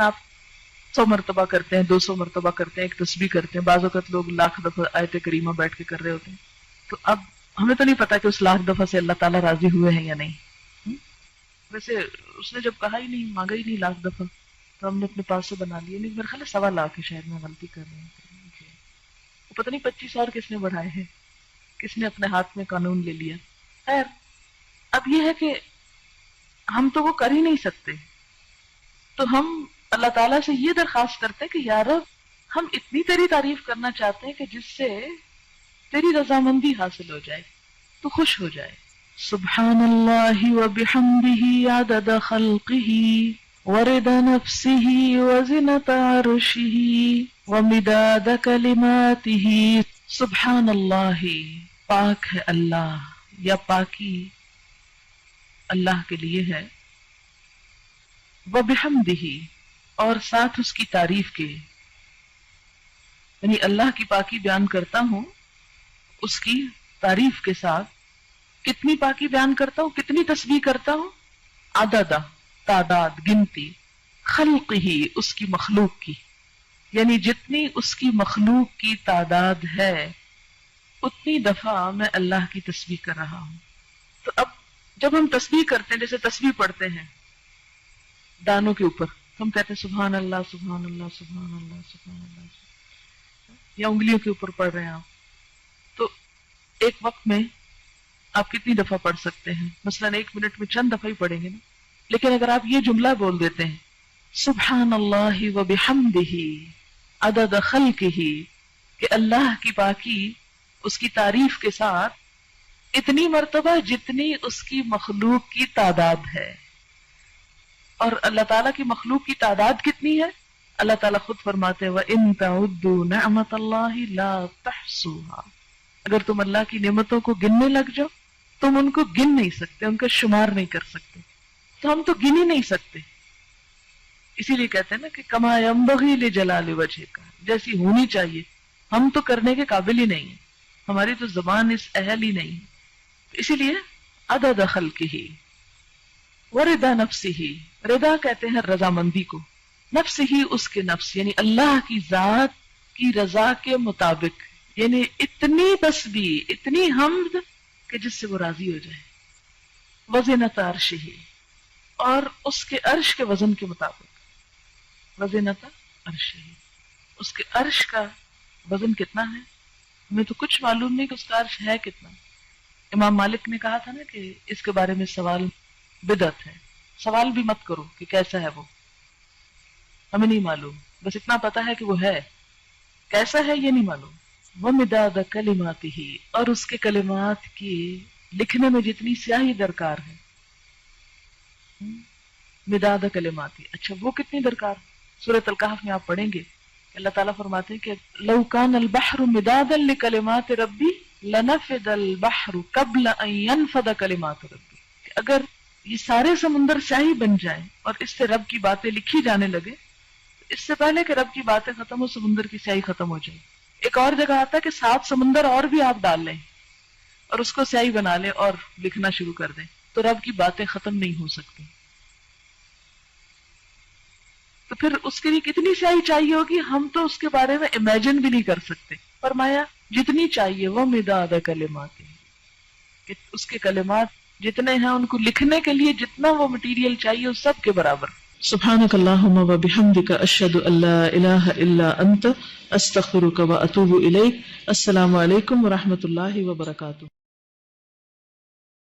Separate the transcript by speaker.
Speaker 1: آپ 100 مرتبہ کرتے ہیں، 200 مرتبہ کرتے ہیں، ایک تسبیح کرتے ہیں، بعض اوقات لوگ لاکھ دفعہ آیت کریمہ بیٹھ کے کر رہے ہوتے ہیں. تو اب ہمیں تو نہیں پتا کہ اس لاکھ دفعہ سے اللہ تعالیٰ راضی ہوئے ہیں یا نہیں. ویسے اس نے جب کہا ہی نہیں، مانگا ہی نہیں لاکھ دفعہ، تو ہم نے اپنے پاس سے بنا لیا. نہیں، میرے خیال ہے 1.25 ہے، شاید میں غلطی کر رہی ہوں. پتہ نہیں 25 اور کس نے بڑھائے ہیں، کس نے اپنے ہاتھ میں قانون لے لیا. خیر، اب یہ ہے کہ ہم تو وہ کر ہی نہیں سکتے، تو ہم اللہ تعالیٰ سے یہ درخواست کرتے ہیں کہ یا رب ہم اتنی تیری تعریف کرنا چاہتے ہیں کہ جس سے تیری رضامندی حاصل ہو جائے، تو خوش ہو جائے. سبحان اللہ وبحمدہ عدد خلقہ ورضا نفسہ وزنۃ عرشہ ومداد کلماتہ. سبحان اللہ، پاک ہے اللہ، یا پاکی اللہ کے لیے ہے. وبحمدہ، اور ساتھ اس کی تعریف کے، یعنی اللہ کی پاکی بیان کرتا ہوں اس کی تعریف کے ساتھ. کتنی پاکی بیان کرتا ہوں، کتنی تسبیح کرتا ہوں؟ عدد، تعداد، گنتی، خلق ہی، اس کی مخلوق کی، یعنی جتنی اس کی مخلوق کی تعداد ہے اتنی دفعہ میں اللہ کی تسبیح کر رہا ہوں. تو اب جب ہم تسبیح کرتے ہیں، جیسے تسبیح پڑھتے ہیں دانوں کے اوپر، ہم کہتے ہیں سبحان اللہ سبحان اللہ سبحان اللہ سبحان اللہ، یا انگلیوں کے اوپر پڑھ رہے ہیں آپ، تو ایک وقت میں آپ کتنی دفعہ پڑھ سکتے ہیں؟ مثلا 1 منٹ میں چند دفعہ ہی پڑھیں گے نا. لیکن اگر آپ یہ جملہ بول دیتے ہیں سبحان اللہ وبحمدہ عدد خلقہ، کہ اللہ کی پاکی اس کی تعریف کے ساتھ اتنی مرتبہ جتنی اس کی مخلوق کی تعداد ہے. اور اللہ تعالیٰ کی مخلوق کی تعداد کتنی ہے؟ اللہ تعالیٰ خود فرماتے ہیں وَإِن تَعُدُّوا نِعْمَةَ اللَّهِ لَا تَحْصُوهَا، اگر تم اللہ کی نعمتوں کو گننے لگ جاؤ تم ان کو گن نہیں سکتے، ان کا شمار نہیں کر سکتے. تو ہم تو گن ہی نہیں سکتے. اسی لیے کہتے ہیں نا کہ کما ينبغي لجلال وجهك، جیسی ہونی چاہیے ہم تو کرنے کے قابل ہی نہیں ہیں، ہماری تو زبان اس اہل ہی نہیں. اسی لیے عدد خلقہ ورضا نفسہ، رضا کہتے ہیں رضامندی کو، نفس ہی اس کے نفس، یعنی اللہ کی ذات کی رضا کے مطابق، یعنی اتنی تسبیح، اتنی حمد کہ جس سے وہ راضی ہو جائے. وزنۃ عرشہ، اور اس کے عرش کے وزن کے مطابق. وزنۃ عرشہ، اس کے عرش کا وزن کتنا ہے؟ ہمیں تو کچھ معلوم نہیں کہ اس کا عرش ہے کتنا. امام مالک نے کہا تھا نا کہ اس کے بارے میں سوال بدعت ہے، سوال بھی مت کرو کہ کیسا ہے وہ، ہمیں نہیں معلوم، بس اتنا پتا ہے کہ وہ ہے، کیسا ہے یہ نہیں معلوم. وَمِدَادَ كَلِمَاتِهِ، اور اس کے کلمات کی لکھنے میں جتنی سیاہی درکار ہے. مداد کلماتی، اچھا وہ کتنی درکار؟ سورۃ الکہف میں آپ پڑھیں گے اللہ تعالیٰ فرماتے ہیں کہ لو کان البحر مدادا لکلمات ربی لنفد البحر قبل ان ينفد کلمات ربی، کہ اگر یہ سارے سمندر سیاہی بن جائیں اور اس سے رب کی باتیں لکھی جانے لگے، اس سے پہلے کہ رب کی باتیں ختم ہو سمندر کی سیاہی ختم ہو جائے. ایک اور جگہ آتا ہے کہ 7 سمندر اور بھی آپ ڈال لیں اور اس کو سیاہی بنا لیں اور لکھنا شروع کر دیں تو رب کی باتیں ختم نہیں ہو سکتی. تو پھر اس کے لیے کتنی سیاہی چاہیے ہوگی، ہم تو اس کے بارے میں امیجن بھی نہیں کر سکتے. فرمایا جتنی چاہیے وہ مداد کلمات، کہ اس کے کلمات جتنے ہیں ان کو لکھنے کے لیے جتنا وہ مٹیریل چاہیے اس سب کے برابر. سبحانک اللہم و بحمدک اشہد ان لا الہ الا انت استغفرک و اتوب الیک. السلام علیکم و رحمۃ اللہ وبرکاتہ.